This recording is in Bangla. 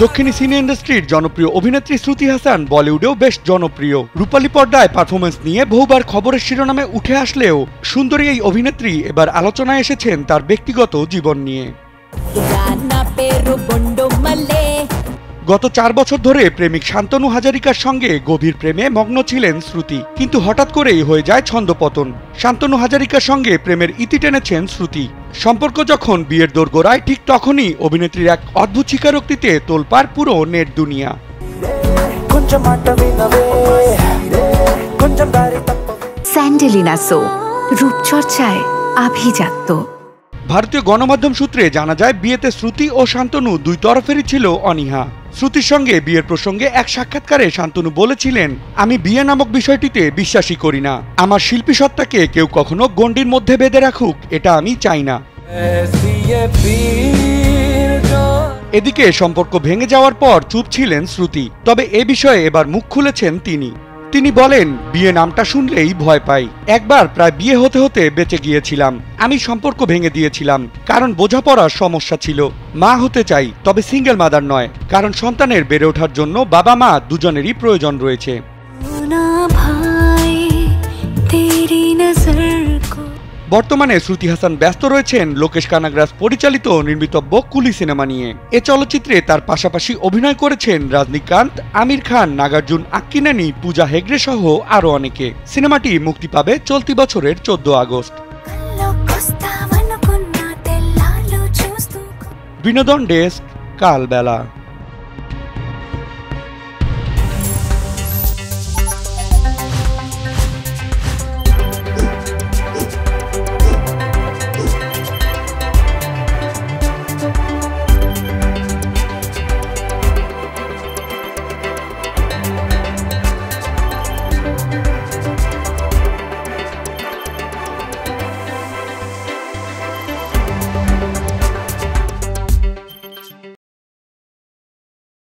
দক্ষিণী সিনে ইন্ডাস্ট্রির জনপ্রিয় অভিনেত্রী শ্রুতি হাসান বলিউডেও বেশ জনপ্রিয়। রূপালী পর্দায় পারফরমেন্স নিয়ে বহুবার খবরের শিরোনামে উঠে আসলেও সুন্দরী এই অভিনেত্রী এবার আলোচনায় এসেছেন তার ব্যক্তিগত জীবন নিয়ে। গত 4 বছর ধরে প্রেমিক শান্তনু হাজারিকার সঙ্গে গভীর প্রেমে মগ্ন ছিলেন শ্রুতি, কিন্তু হঠাৎ করেই হয়ে যায় ছন্দপতন। শান্তনু হাজারিকার সঙ্গে প্রেমের ইতি টেনেছেন শ্রুতি। সম্পর্ক যখন বিয়ের দোরগোড়ায়, ঠিক তখনই অভিনেত্রীর এক অদ্ভুত স্বীকারোক্তিতে তোলপাড় পুরো নেট দুনিয়া। স্যান্ডেলিনা সো, রূপচর্চায় আভিজাত্য। ভারতীয় গণমাধ্যম সূত্রে জানা যায়, বিয়েতে শ্রুতি ও শান্তনু দুই তরফেরই ছিল অনীহা। শ্রুতির সঙ্গে বিয়ের প্রসঙ্গে এক সাক্ষাৎকারে শান্তনু বলেছিলেন, আমি বিয়ে নামক বিষয়টিতে বিশ্বাসই করি না। আমার শিল্পী সত্তাকে কেউ কখনো গণ্ডির মধ্যে বেঁধে রাখুক, এটা আমি চাই না। এদিকে সম্পর্ক ভেঙে যাওয়ার পর চুপ ছিলেন শ্রুতি, তবে এ বিষয়ে এবার মুখ খুলেছেন তিনি বলেন, বিয়ে নামটা শুনলেই ভয় পাই। একবার প্রায় বিয়ে হতে হতে বেঁচে গিয়েছিলাম। আমি সম্পর্ক ভেঙে দিয়েছিলাম কারণ বোঝাপড়ার সমস্যা ছিল। মা হতে চাই, তবে সিঙ্গেল মাদার নয়, কারণ সন্তানের বেড়ে ওঠার জন্য বাবা মা দুজনেরই প্রয়োজন রয়েছে। বর্তমানে শ্রুতি হাসান ব্যস্ত রয়েছেন লোকেশ কানাগরাজ পরিচালিত নির্মিতব্য কুলি সিনেমা নিয়ে। এ চলচ্চিত্রে তার পাশাপাশি অভিনয় করেছেন রজনীকান্ত, আমির খান, নাগার্জুন, আক্কিনেনি, পূজা হেগড়ে সহ আরও অনেকে। সিনেমাটি মুক্তি পাবে চলতি বছরের 14 আগস্ট। বিনোদন ডেস্ক, কালবেলা।